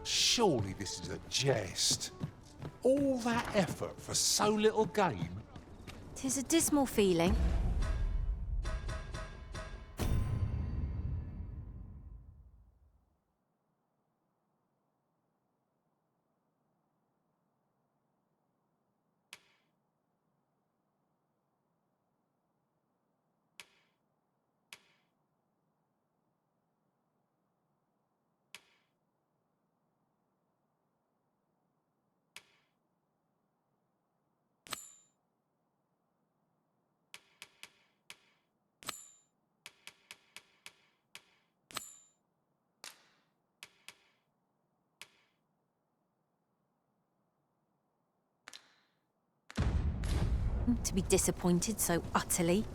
Surely this is a jest. All that effort for so little gain? 'Tis a dismal feeling. To be disappointed so utterly.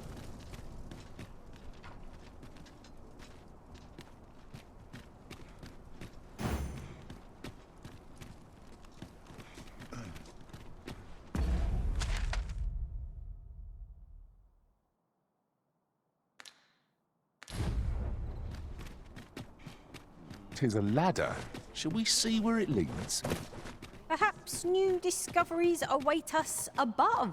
Tis a ladder. Shall we see where it leads? Perhaps new discoveries await us above.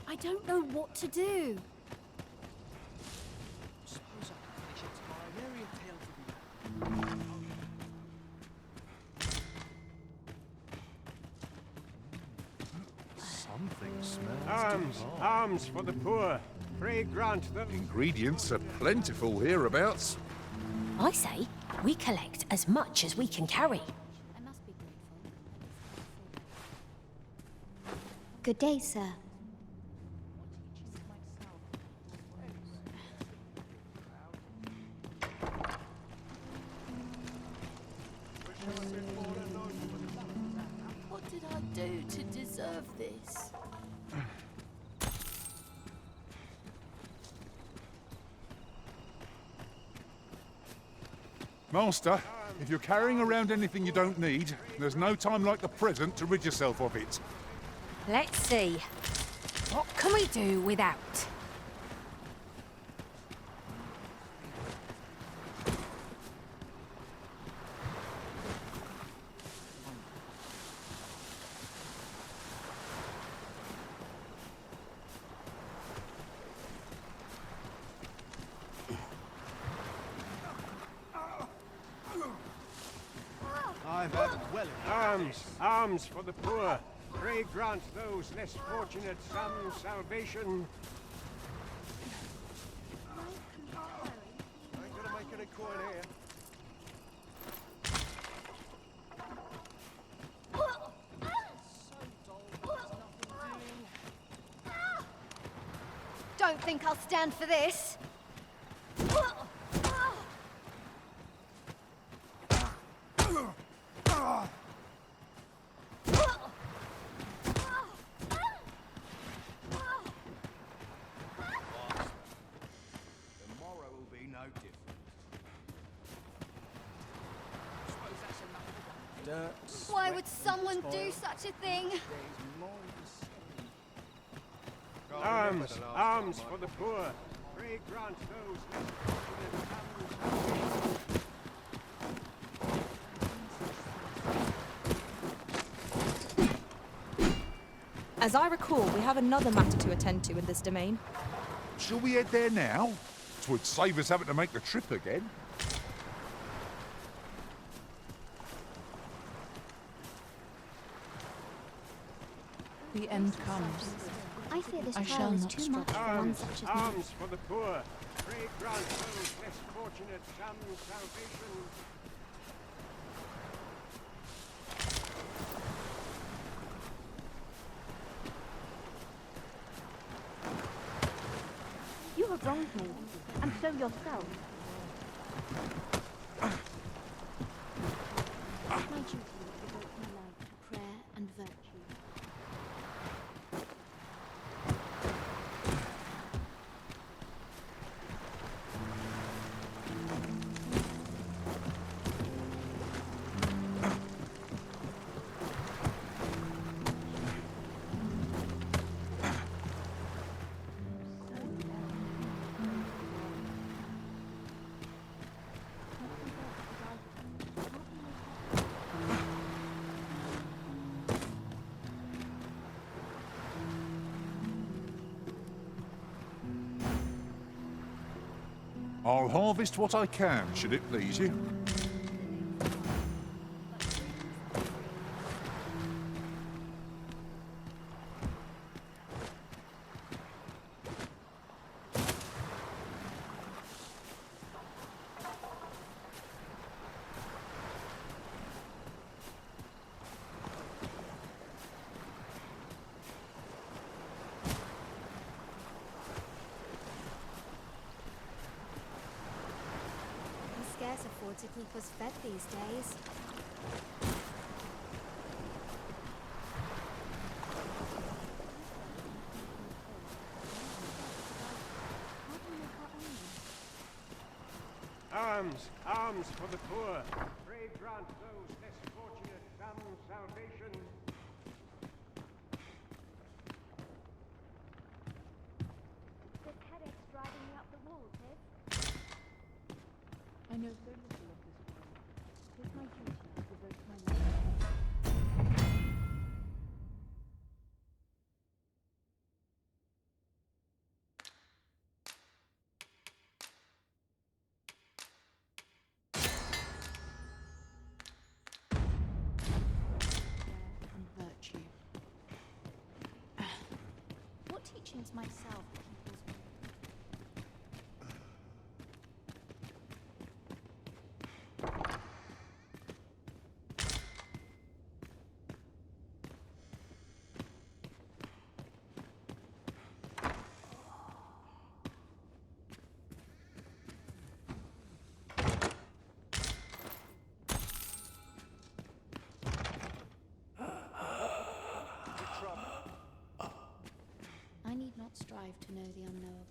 I don't know what to do. Something smells. Alms for the poor. Pray grant them. Ingredients are plentiful hereabouts. I say, we collect as much as we can carry. Good day, sir. What did I do to deserve this? Master, if you're carrying around anything you don't need, there's no time like the present to rid yourself of it. Let's see. What can we do without? Alms for the poor. Pray grant those less fortunate some salvation. I ain't gonna make any coin here. Don't think I'll stand for this. Why would someone do such a thing? Alms for the poor. Pray grant those less fortunate some salvation. As I recall, we have another matter to attend to in this domain. Shall we head there now? 'Twould save us having to make the trip again. The end comes. I fear this I trial shall is not too much for one such as me. Alms for the poor. Pray grant those less fortunate some salvation. You have wronged me, and so yourself. My duty is to devote my life to prayer and virtue. I'll harvest what I can, should it please you. Scarce afford to keep us fed these days. Arms, arms for the poor. Pray grant those less fortunate some salvation. The TEDx driving me up the wall, Ted. I know so little of this world. It is my duty to devote my life. And virtue. What teachings myself people's I need not strive to know the unknowable.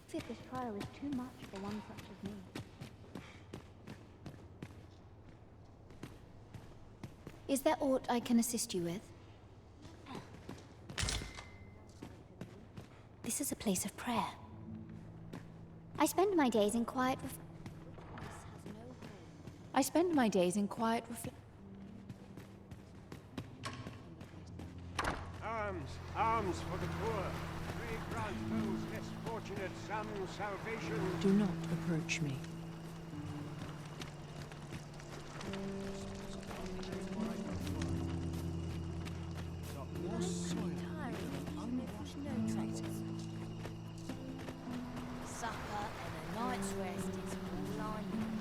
Fear this trial is too much for one such as me. Is there aught I can assist you with? This is a place of prayer. I spend my days in quiet I spend my days in quiet Arms, arms for the poor. Pray grant those less fortunate some salvation. Do not approach me. Supper and a night's rest is all I need.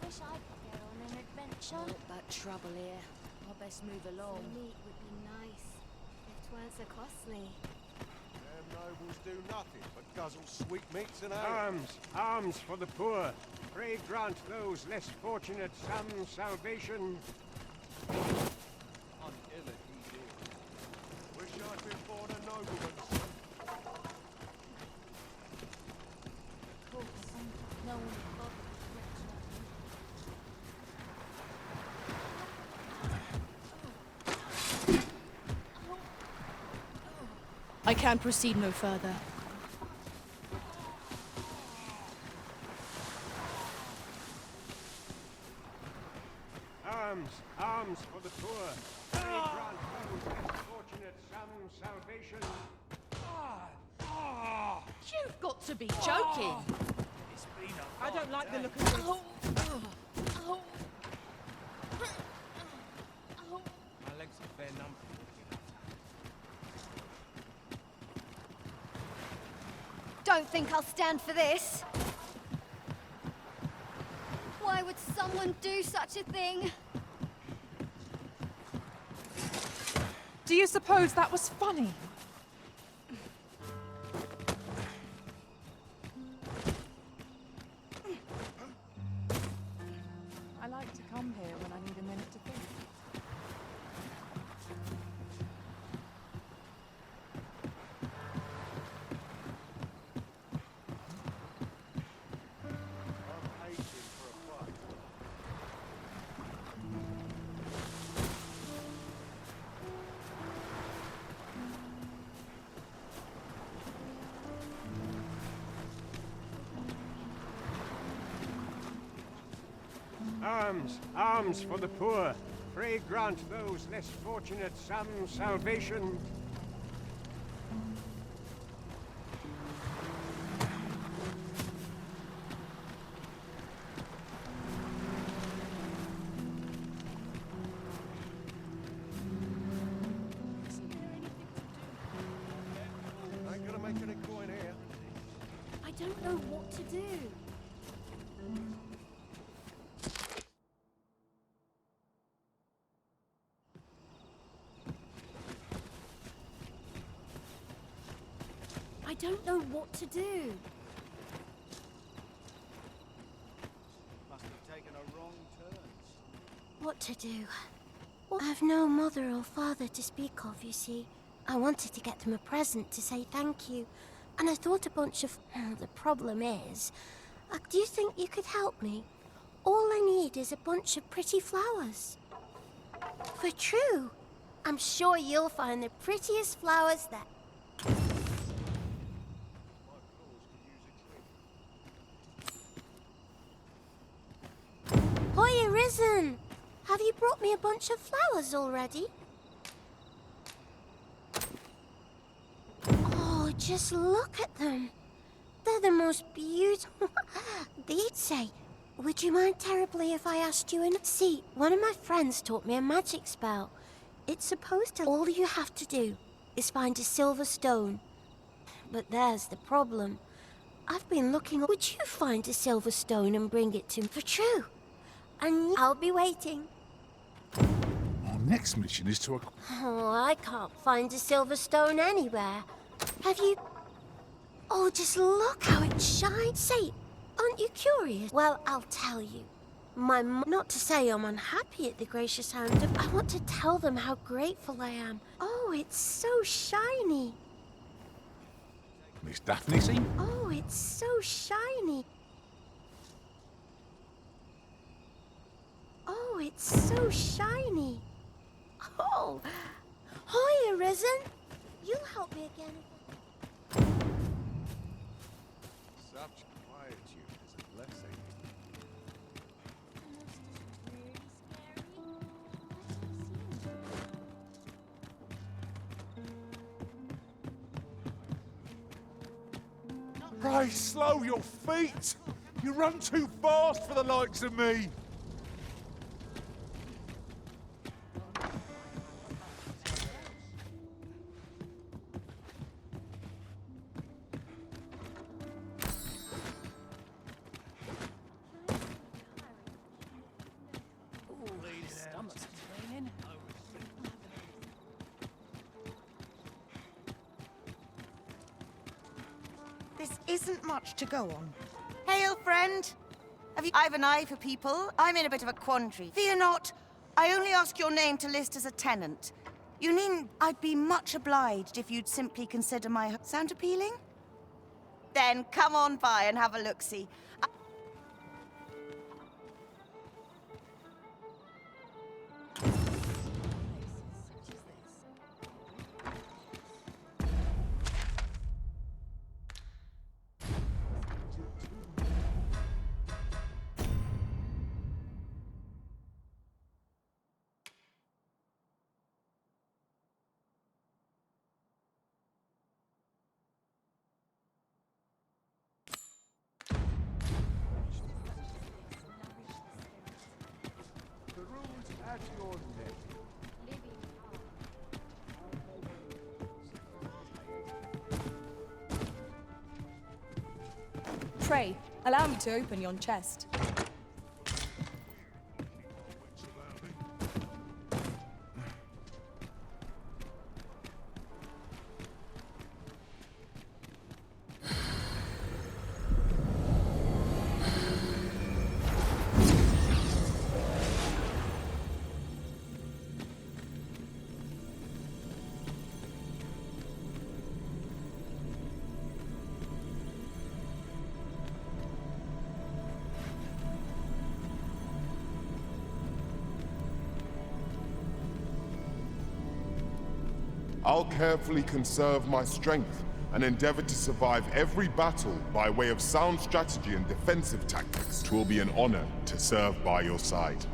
Wish I could go on an adventure. Not but trouble here. I best move along. meat would be nice if 'tweren't so costly. Them nobles do nothing but guzzle sweetmeats and ale. Arms, arms for the poor. Pray grant those less fortunate some salvation. I'm ill at ease. Wish I'd been born a nobleman, son. No one bothered. I can proceed no further. Arms, arms for the poor. Pray grant those less fortunate some salvation. You've got to be joking. I don't like the look of this. My legs are fair numb. Don't think I'll stand for this. Why would someone do such a thing? Do you suppose that was funny? I like to come here when I need a minute to think. Alms, alms for the poor. Pray grant those less fortunate some salvation. Ain't gonna make any coin here. I don't know what to do. I don't know what to do. Must have taken a wrong turn. What to do? Well, I've no mother or father to speak of, you see. I wanted to get them a present to say thank you, and I thought a bunch of... The problem is, do you think you could help me? All I need is a bunch of pretty flowers. For true. I'm sure you'll find the prettiest flowers there. Hoy, Arisen! Have you brought me a bunch of flowers already? Oh, just look at them. They're the most beautiful... They'd say, would you mind terribly if I asked you in... See, one of my friends taught me a magic spell. It's supposed to... All you have to do is find a silver stone. But there's the problem. I've been looking... Would you find a silver stone and bring it to me? For true. And I'll be waiting. Our next mission is to... Oh, I can't find a silver stone anywhere. Have you... Oh, just look how it shines. Say, aren't you curious? Well, I'll tell you. Not to say I'm unhappy at the gracious hand of... I want to tell them how grateful I am. Oh, it's so shiny. Miss Daphne seen? Oh, it's so shiny. Oh, it's so shiny. Oh, hi, Arisen. You'll help me again. Such quietude is a blessing. Pray, slow your feet! You run too fast for the likes of me! This isn't much to go on. Hail, friend! I've an eye for people. I'm in a bit of a quandary. Fear not. I only ask your name to list as a tenant. You needn't... I'd be much obliged if you'd simply consider my... Sound appealing? Then come on by and have a look-see. The rules at your neck. Pray, allow me to open yon chest. I'll carefully conserve my strength and endeavor to survive every battle by way of sound strategy and defensive tactics. 'Twill be an honor to serve by your side.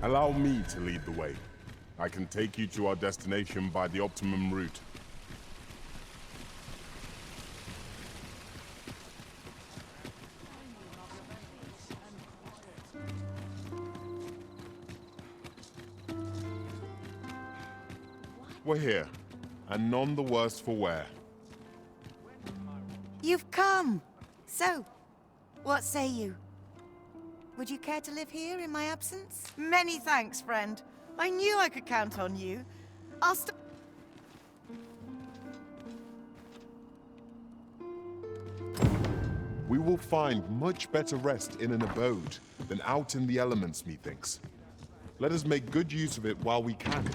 Allow me to lead the way. I can take you to our destination by the optimum route. We're here, and none the worse for wear. You've come! So, what say you? Would you care to live here in my absence? Many thanks, friend. I knew I could count on you. I'll We will find much better rest in an abode than out in the elements, methinks. Let us make good use of it while we can.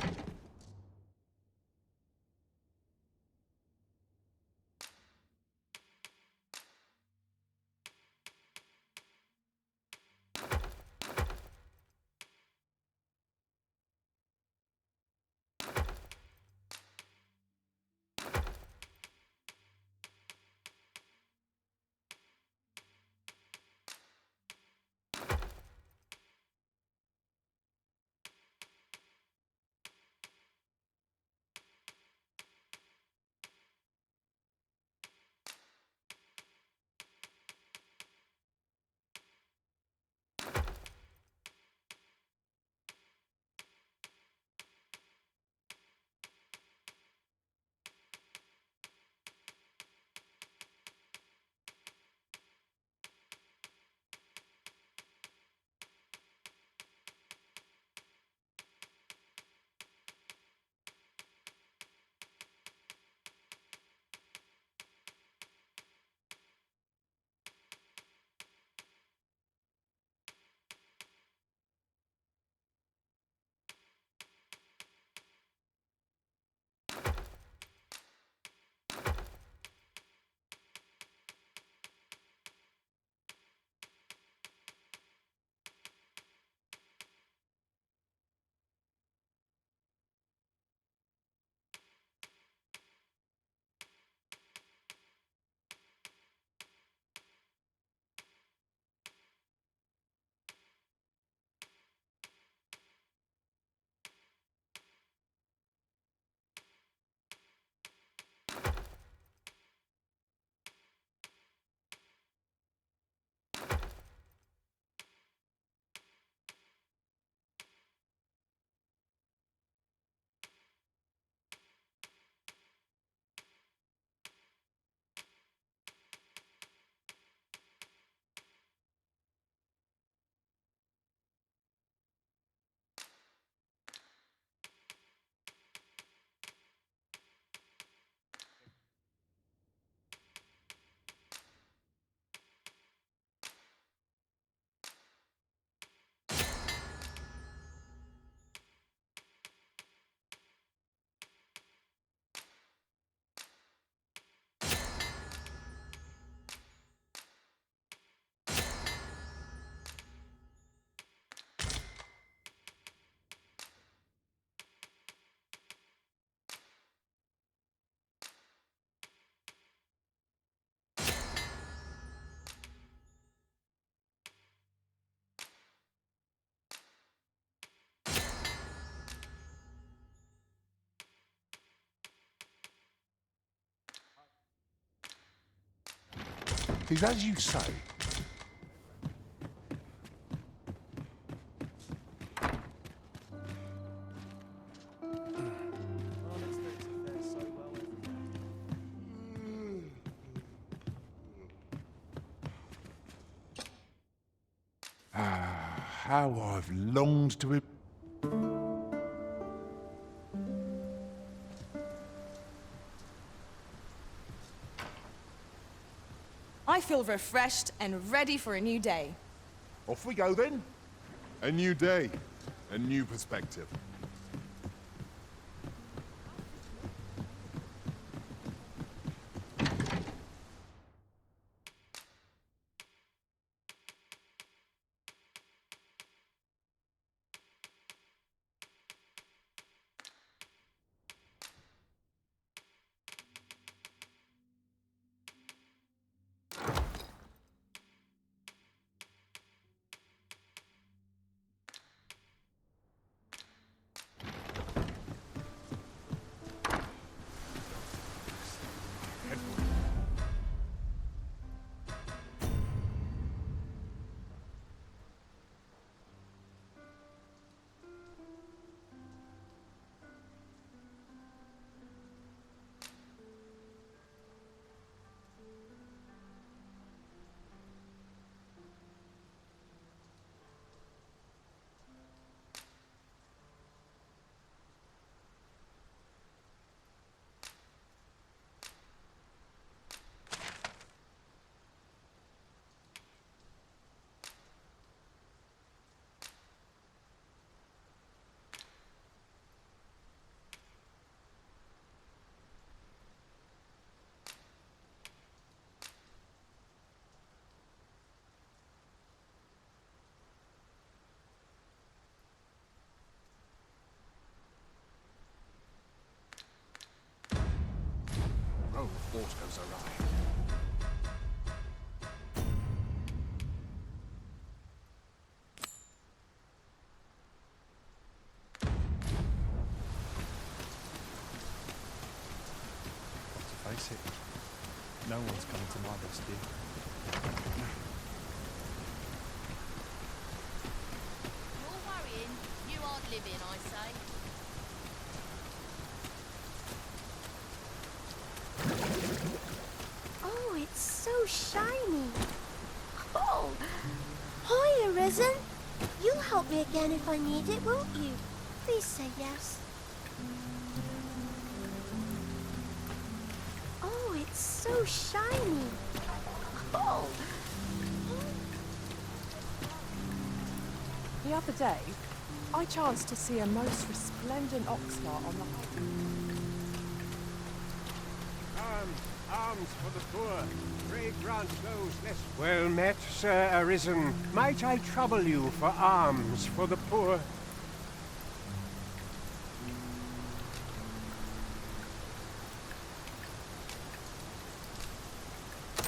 Is as you say. How I've longed to... I feel refreshed and ready for a new day. Off we go then. A new day, a new perspective. Oh, the force goes awry. Face it, no one's coming to my rescue. You're worrying. You aren't living, I say. Oh, it's so shiny. Oh, hi, Arisen. You'll help me again if I need it, won't you? Please say yes. Oh, it's so shiny. Oh. The other day, I chanced to see a most resplendent oxfart on the highway. Arms for the poor. Pray grant those less well met, Sir Arisen. Might I trouble you for alms for the poor?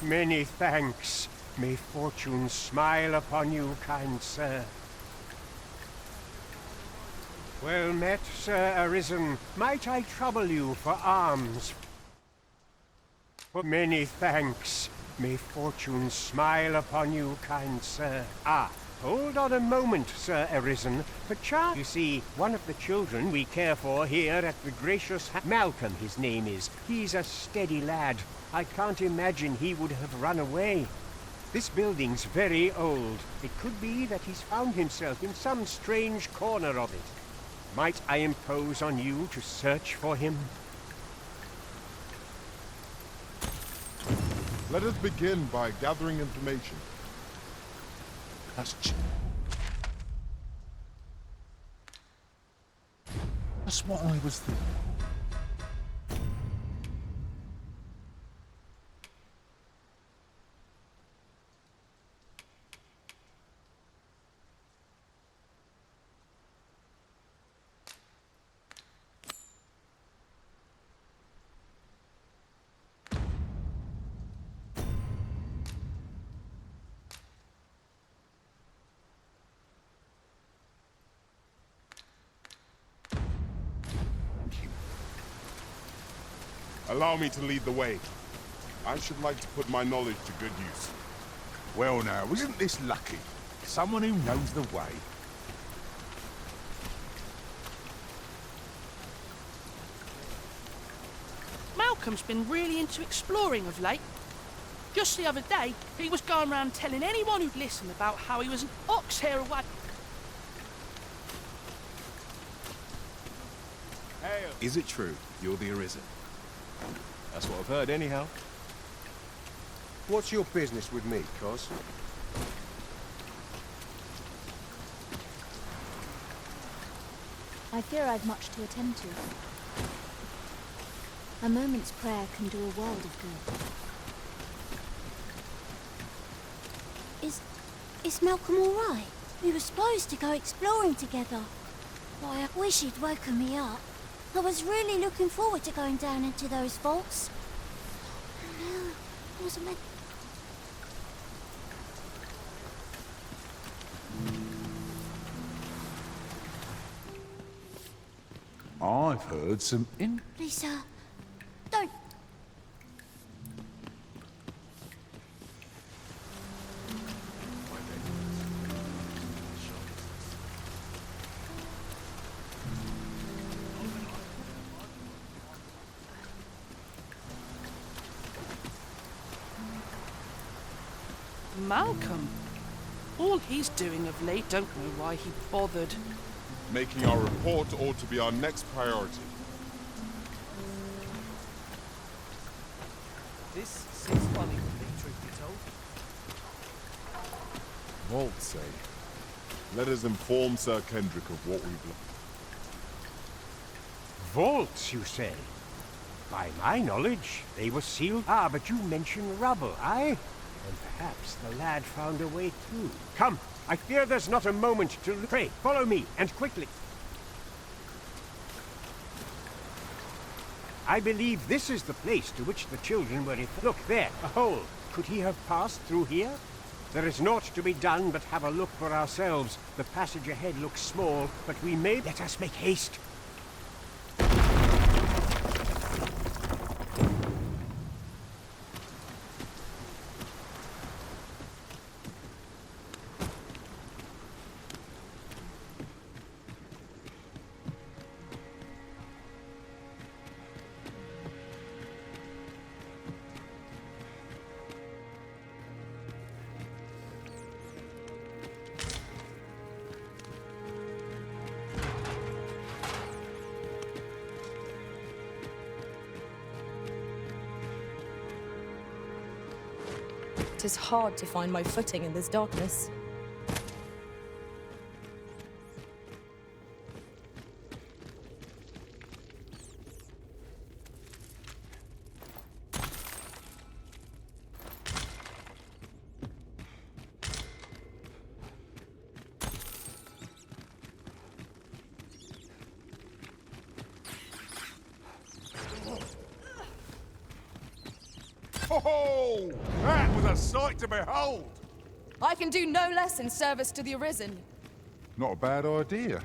Many thanks. May fortune smile upon you, kind sir. Well met, Sir Arisen. Might I trouble you for alms? For many thanks. May fortune smile upon you, kind sir. Ah, hold on a moment, Sir Arisen. Perchance, you see, one of the children we care for here at the gracious Malcolm, his name is. He's a steady lad. I can't imagine he would have run away. This building's very old. It could be that he's found himself in some strange corner of it. Might I impose on you to search for him? Let us begin by gathering information. That's what I was thinking. Allow me to lead the way. I should like to put my knowledge to good use. Well now, isn't this lucky? Someone who knows the way. Malcolm's been really into exploring of late. Just the other day, he was going around telling anyone who'd listen about how he was an ox hair away. Is it true you're the Arisen? That's what I've heard, anyhow. What's your business with me, Cos? I fear I've much to attend to. A moment's prayer can do a world of good. Is Malcolm all right? We were supposed to go exploring together. Why, I wish he'd woken me up. I was really looking forward to going down into those vaults. No, I wasn't meant... I've heard some Please, don't... Malcolm? All he's doing of late, don't know why he bothered. Making our report ought to be our next priority. This seems funny to me, truth be told. Vault say. Let us inform Sir Kendrick of what we've learned. Vaults, you say? By my knowledge, they were sealed. Ah, but you mentioned rubble, aye? And perhaps the lad found a way through. Come, I fear there's not a moment to... Pray, follow me, and quickly. I believe this is the place to which the children were Look, there, a hole. Could he have passed through here? There is naught to be done but have a look for ourselves. The passage ahead looks small, but we may... Let us make haste. It is hard to find my footing in this darkness. Oh, that was a sight to behold! I can do no less in service to the Arisen. Not a bad idea.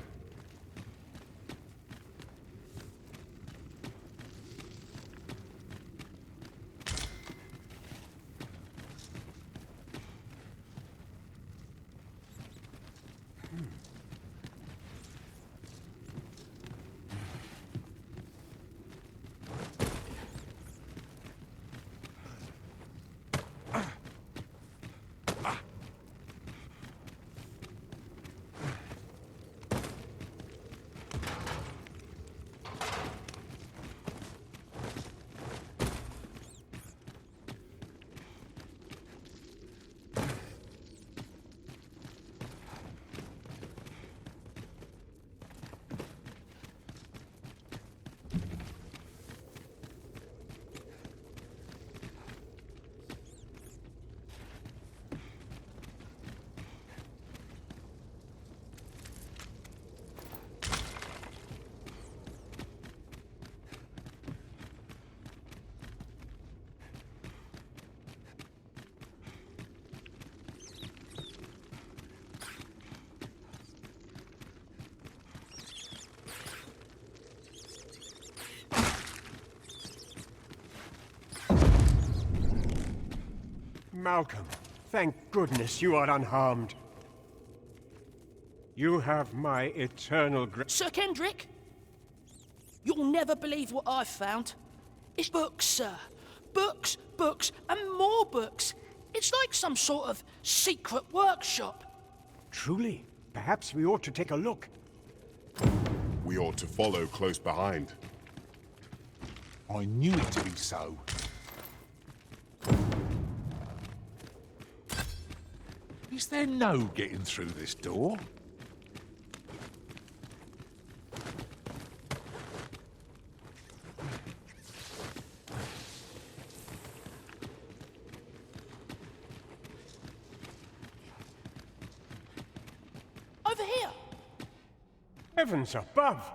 Malcolm, thank goodness you are unharmed. You have my eternal Sir Kendrick? You'll never believe what I've found. It's books, sir. Books, books, and more books. It's like some sort of secret workshop. Truly? Perhaps we ought to take a look. We ought to follow close behind. I knew it to be so. Is there no getting through this door? Over here. Heavens above!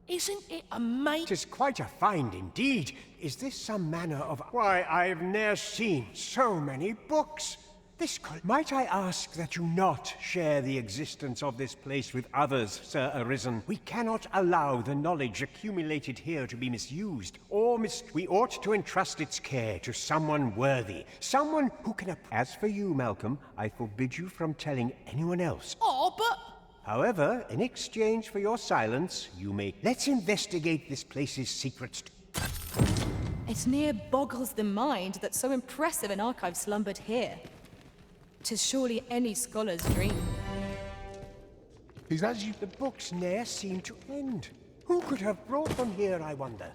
Isn't it amazing? 'Tis quite a find indeed. Is this some manner of... Why, I've ne'er seen so many books. This could... Might I ask that you not share the existence of this place with others, Sir Arisen? We cannot allow the knowledge accumulated here to be misused, or We ought to entrust its care to someone worthy, someone who can... As for you, Malcolm, I forbid you from telling anyone else. Oh, but... However, in exchange for your silence, you may... Let's investigate this place's secrets. It near boggles the mind that so impressive an archive slumbered here. 'Tis surely any scholar's dream. He's as you... The books ne'er seem to end. Who could have brought them here, I wonder?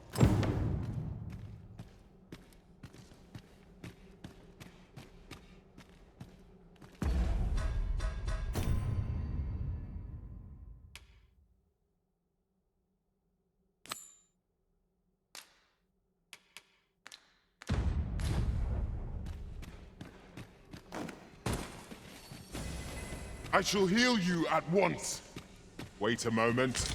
I shall heal you at once. Wait a moment.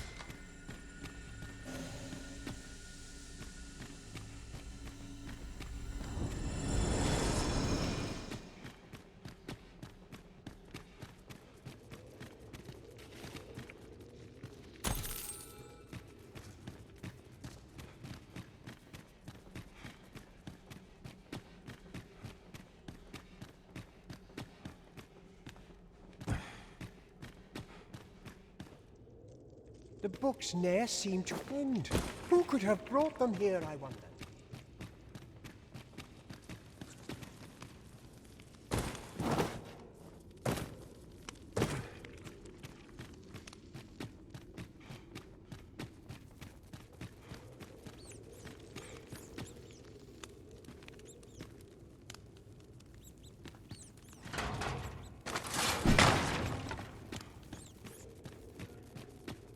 The books ne'er seem to end. Who could have brought them here, I wonder?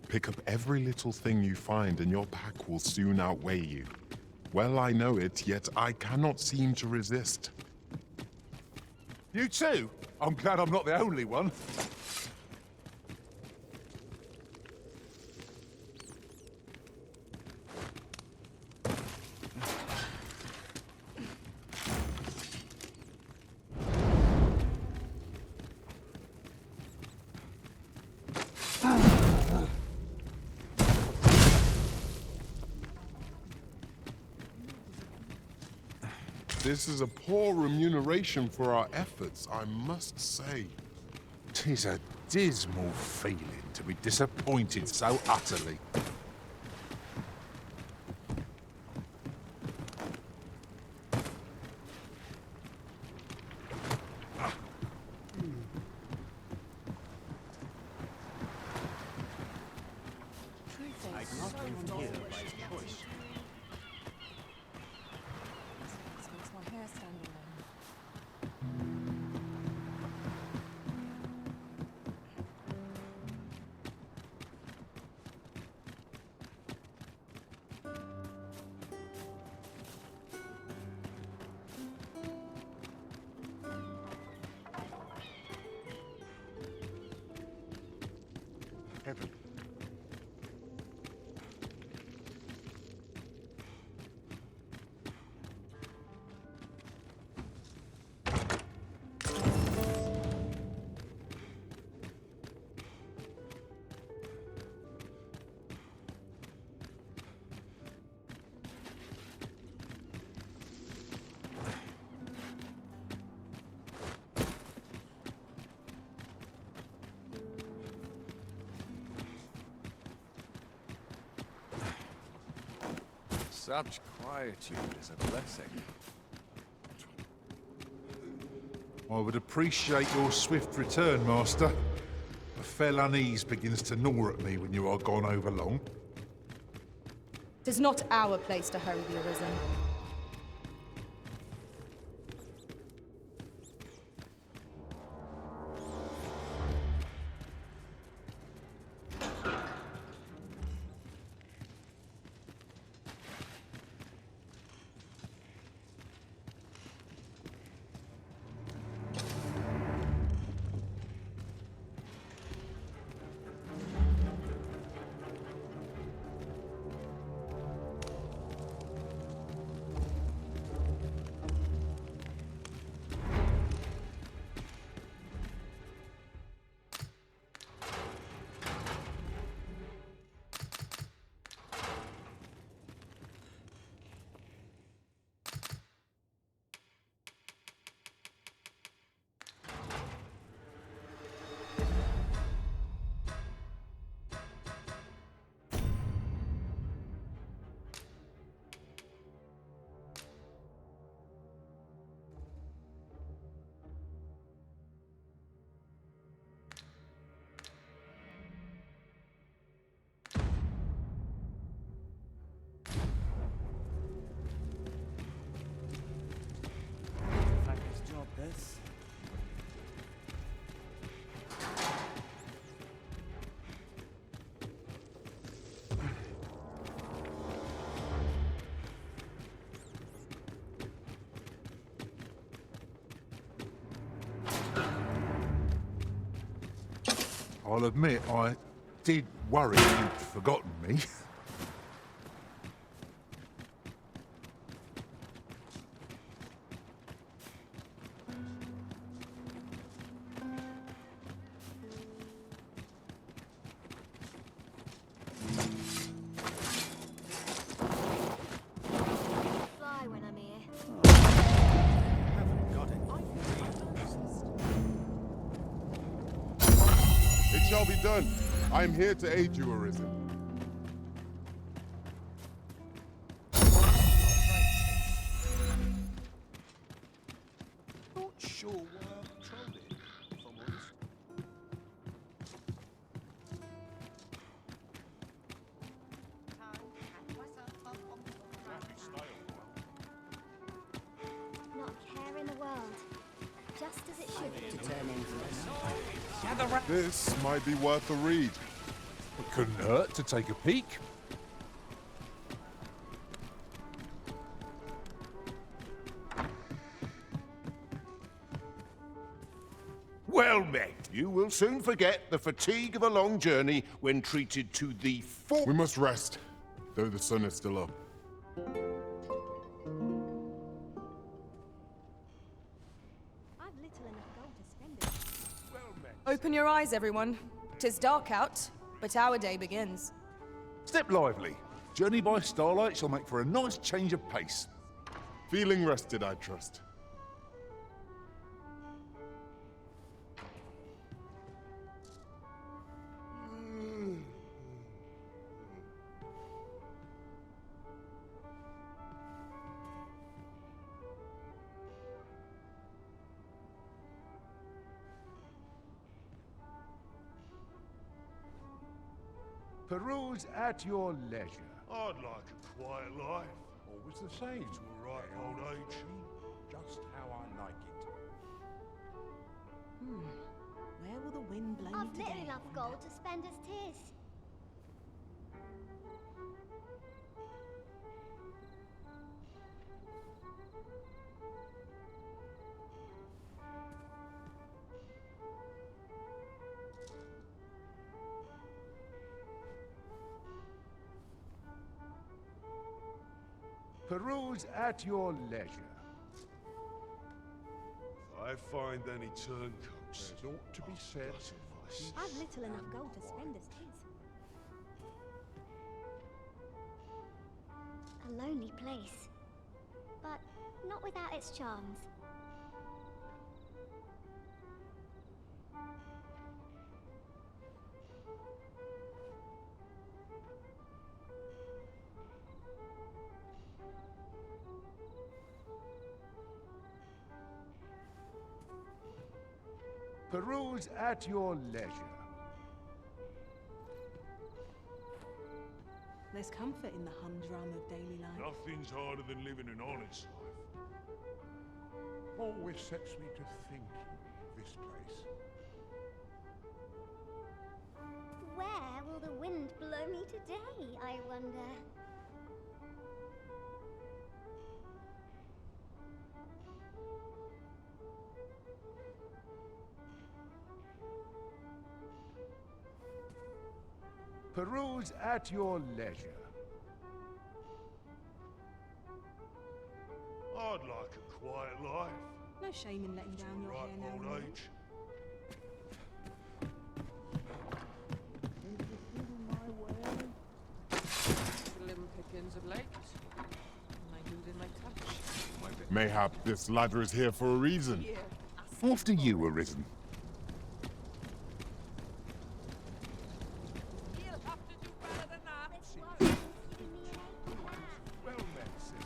Pick up every little thing you find and your pack will soon outweigh you. Well, I know it, yet I cannot seem to resist. You too? I'm glad I'm not the only one. This is a poor remuneration for our efforts, I must say. 'Tis a dismal feeling to be disappointed so utterly. Makes my hair stand on end. Heaven. Such quietude is a blessing. I would appreciate your swift return, Master. A fell unease begins to gnaw at me when you are gone over long. Tis not our place to hurry the Arisen. I'll admit I did worry you'd forgotten me. Fly when I'm here. Haven't got it. It shall be done. I am here to aid you, Arisen. Not sure why I've tried it, if I'm honest. Not a care in the world. Just as it should be. This might be worth a read. It couldn't hurt to take a peek. Well met. You will soon forget the fatigue of a long journey when treated to the full... We must rest, though the sun is still up. I've little enough gold to spend it. Open your eyes, everyone. 'Tis dark out, but our day begins. Step lively. Journey by starlight shall make for a nice change of pace. Feeling rested, I trust. Peruse at your leisure. I'd like a quiet life. Always the same to a ripe old age. Just how I like it. Where will the wind blow me I've today? little enough gold to spend as 'tis. Peruse at your leisure. If I find any turncoats, there's ought to be said. I've little enough gold to spend as 'tis. A lonely place, but not without its charms. Peruse at your leisure. There's comfort in the humdrum of daily life. Nothing's harder than living an honest life. Always sets me to thinking of this place. Where will the wind blow me today, I wonder? Peruse at your leisure. I'd like a quiet life. No shame in letting down your hair Ripe now and old then. age. Slim pickings of late. I losing my touch. Mayhap this ladder is here for a reason. After you, Arisen. Well met, sir.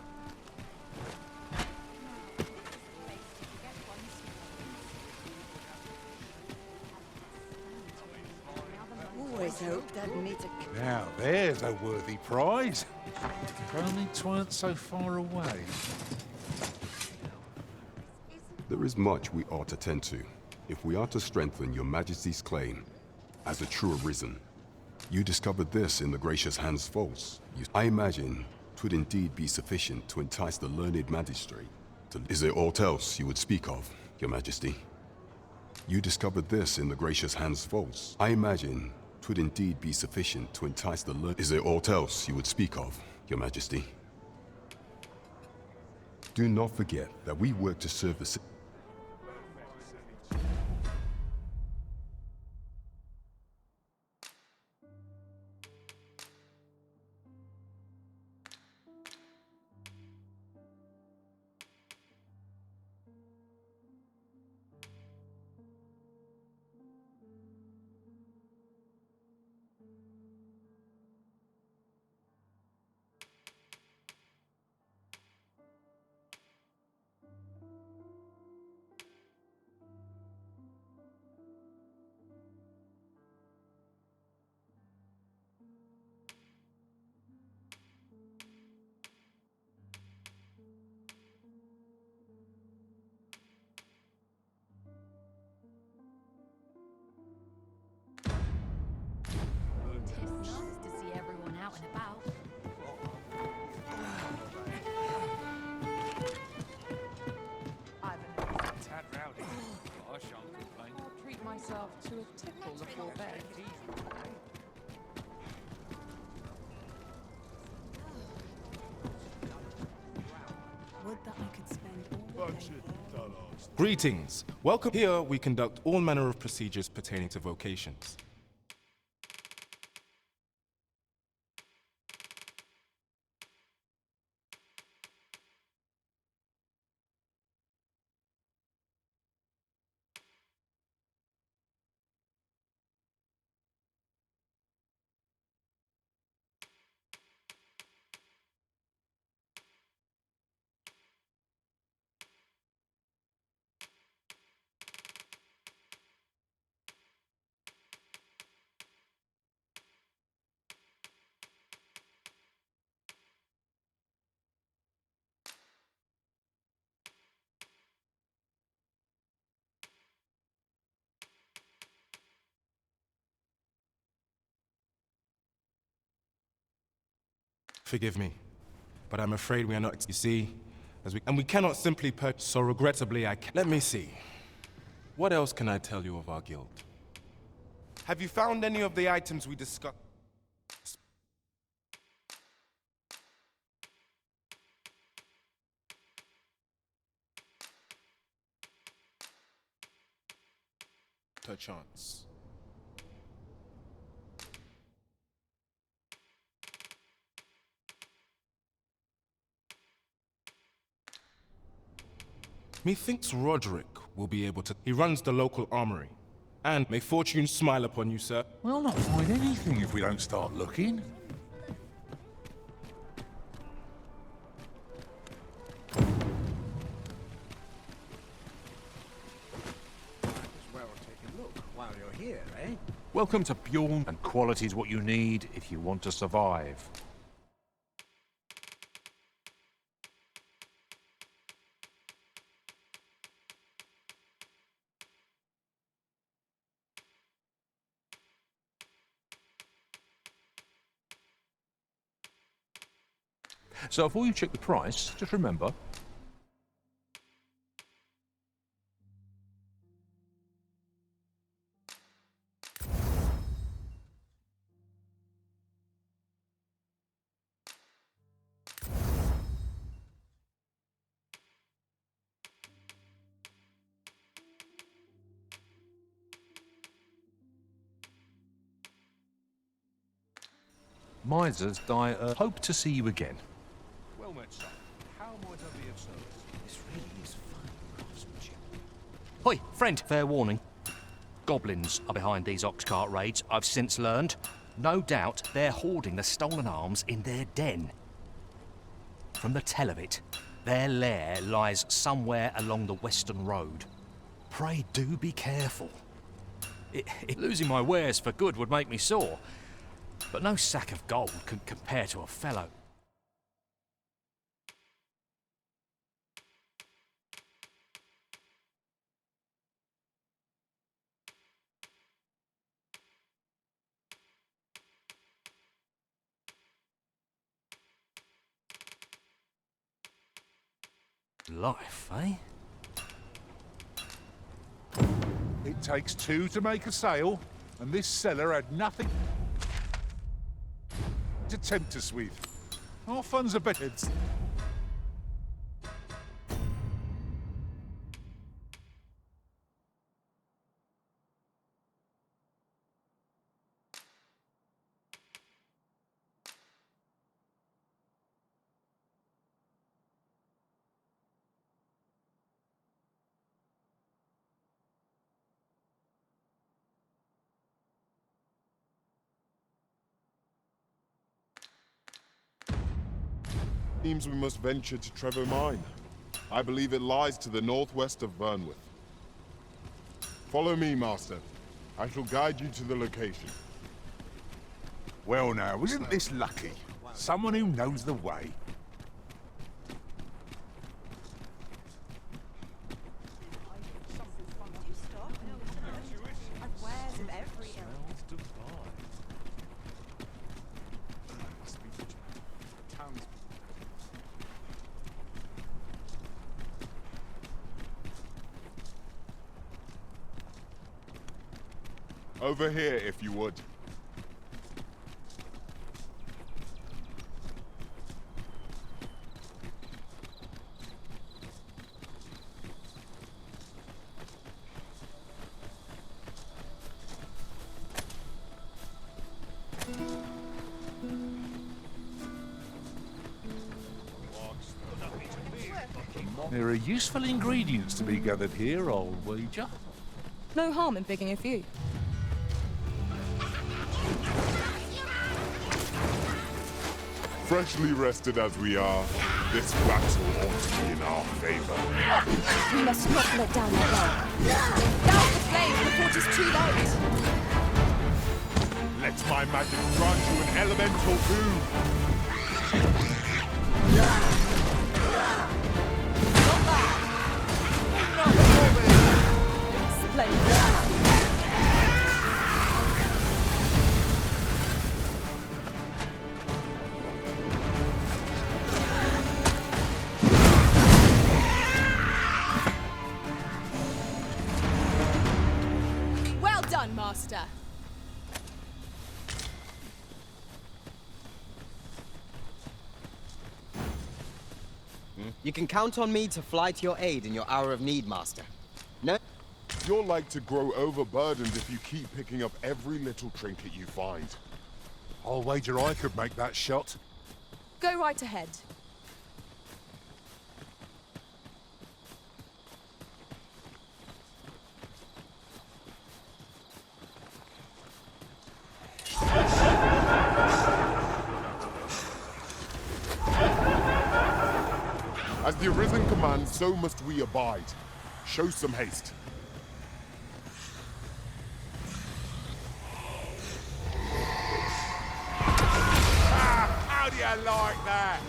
Always hoped I'd meet a... Now there's a worthy prize. If only 'tweren't so far away. There is much we ought to tend to, if we are to strengthen your Majesty's claim as a true Arisen. You discovered this in the Gracious Hand's vaults. I imagine 'twould indeed be sufficient to entice the learned magistrate to... Is there aught else you would speak of, your Majesty? You discovered this in the Gracious Hand's vaults. I imagine 'twould indeed be sufficient to entice the lurk. Is there aught else you would speak of, Your Majesty? Do not forget that we work to serve the It's nice to see everyone out and about. Tad rowdy. I shan't complain. I'll treat myself to a tickle before bed. Would that I could spend all the day. Greetings. Welcome. Here we conduct all manner of procedures pertaining to vocations. Forgive me, but I'm afraid we are not, you see, and we cannot simply purchase, so regrettably let me see. What else can I tell you of our guild? Have you found any of the items we discussed? Perchance. Methinks Roderick will be able to. He runs the local armory. And may fortune smile upon you, sir. We'll not find anything if we don't start looking. Well, take a look while you're here, eh? Welcome to Bjorn, and quality's what you need if you want to survive. So before you check the price, just remember, misers die. Hope to see you again. Well met, sir. How might I be of service? This really is fine craftsmanship. Hoi, friend. Fair warning. Goblins are behind these ox cart raids, I've since learned. No doubt they're hoarding the stolen arms in their den. From the tell of it, their lair lies somewhere along the Western Road. Pray do be careful. Losing my wares for good would make me sore, but no sack of gold can compare to a fellow. Life, eh? It Takes two to make a sale, and this seller had nothing to tempt us with. Our funds are better. Seems we must venture to Trevor Mine. I believe it lies to the northwest of Burnworth. Follow me, Master. I shall guide you to the location. Well now, isn't this lucky? Someone who knows the way. Over here, if you would. There are useful ingredients to be gathered here, I'll wager. No harm in picking a few. Freshly rested as we are, this battle ought to be in our favor. We must not let down our guard. Down the flame before it is too late! Let my magic grant you an elemental boon. Splendid. Well done, Master. You can count on me to fly to your aid in your hour of need, Master. No? You're like to grow overburdened if you keep picking up every little trinket you find. I'll wager I could make that shot. Go right ahead. As the Arisen commands, so must we abide. Show some haste. How do you like that?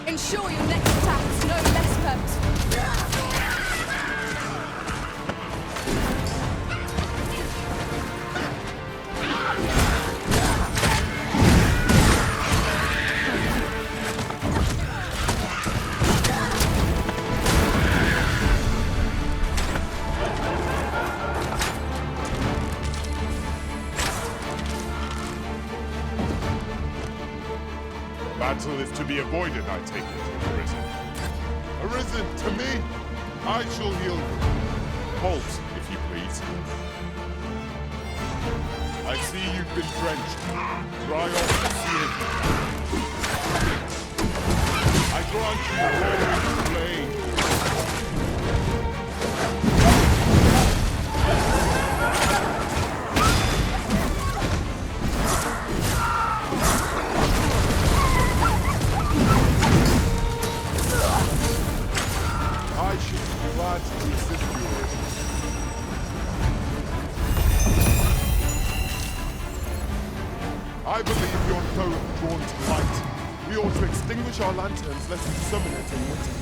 Ensure your next attack is no less purposeful. Battle is to be avoided, I take it, Arisen. Arisen, to me, I shall yield. Halt, if you please. I see you've been drenched. Dry off the sea. I grant you a roaring flame. I should be glad to assist you. I believe your foe is drawn to light. We ought to extinguish our lanterns lest we summon it in winter.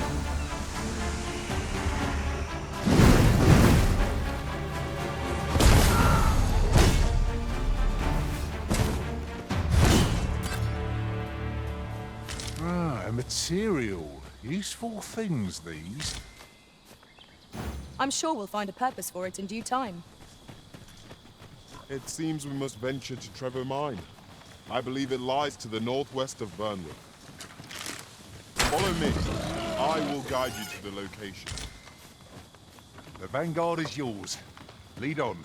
Ah, material. Useful things, these. I'm sure we'll find a purpose for it in due time. It seems we must venture to Trevor Mine. I believe it lies to the northwest of Burnwood. Follow me. I will guide you to the location. The vanguard is yours. Lead on.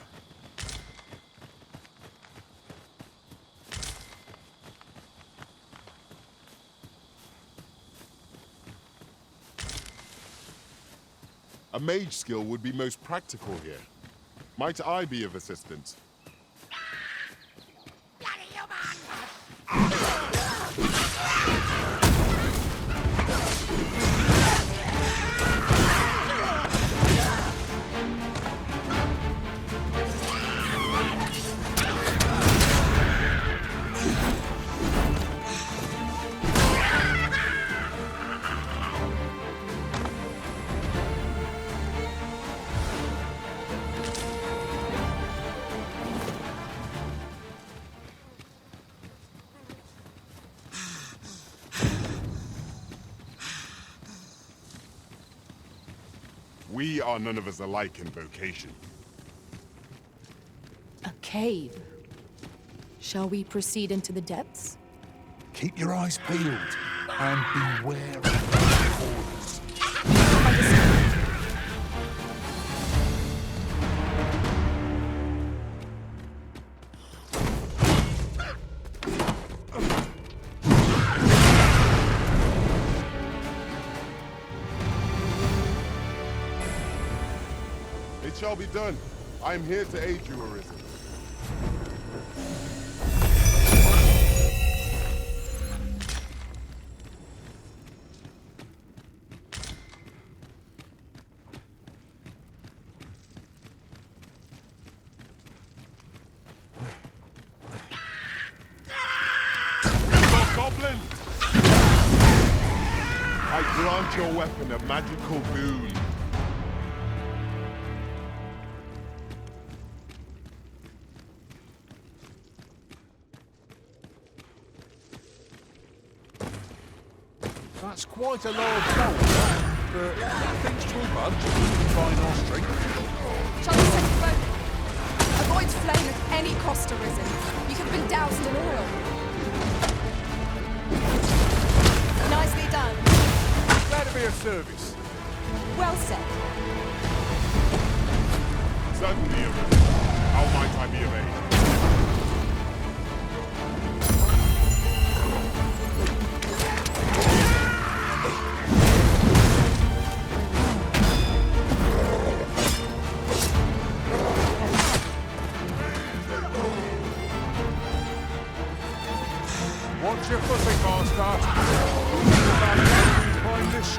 A mage skill would be most practical here. Might I be of assistance? We are none of us alike in vocation. A cave. Shall we proceed into the depths? Keep your eyes peeled and beware of the corners. It shall be done. I am here to aid you, Arisen. Goblin! I grant your weapon a magical boon. That's quite a large bolt, but things will budge. Find our strength. Shall we set the boat? Avoid flame at any cost, Arisen. You have been doused in oil. Nicely done. Glad to be of service. Well said. Certainly, Arisen. How might I be of aid? Watch your footing, Master.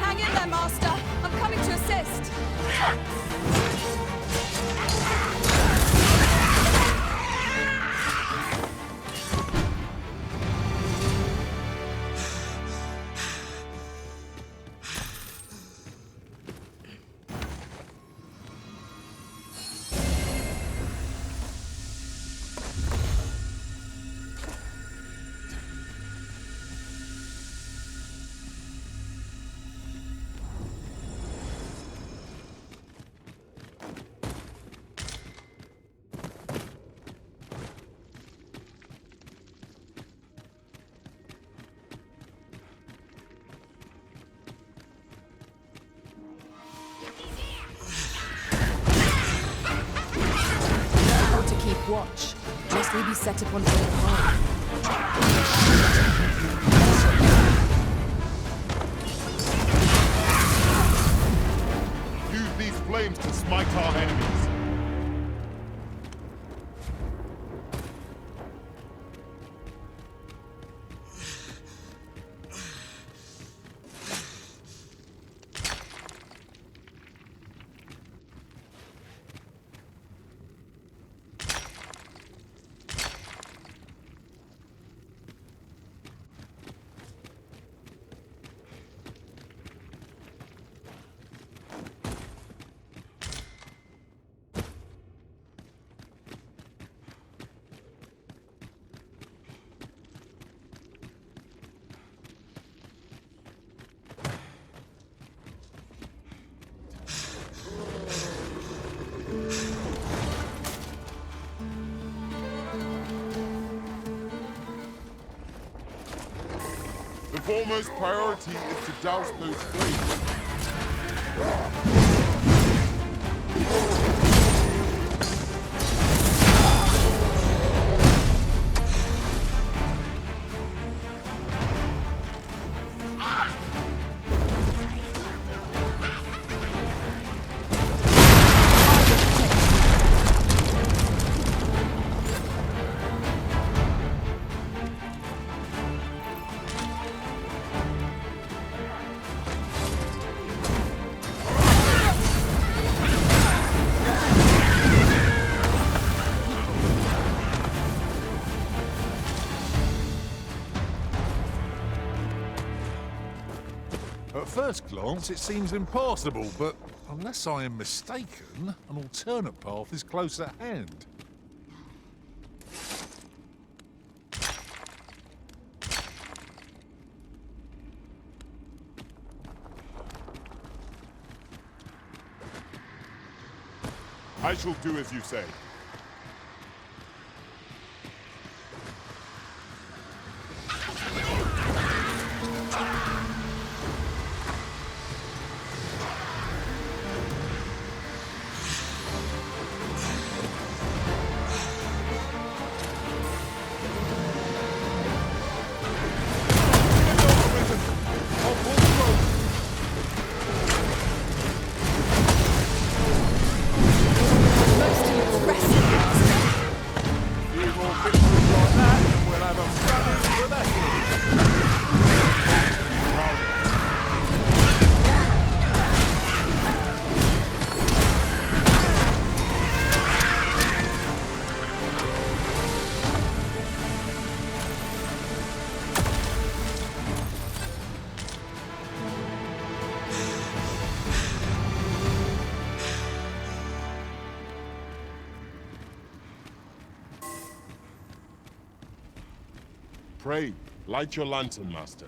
Hang in there, Master. I'm coming to assist. Watch, lest we be set upon from behind. Use these flames to smite our enemies. foremost priority is to douse those flames. At first glance, it seems impossible, but unless I am mistaken, an alternate path is close at hand. I shall do as you say. Pray, light your lantern, Master.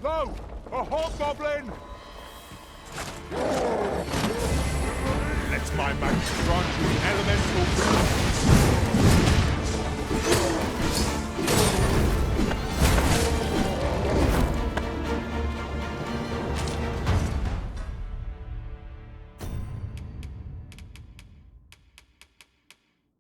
Lo! A hobgoblin! Let my magic grant you elemental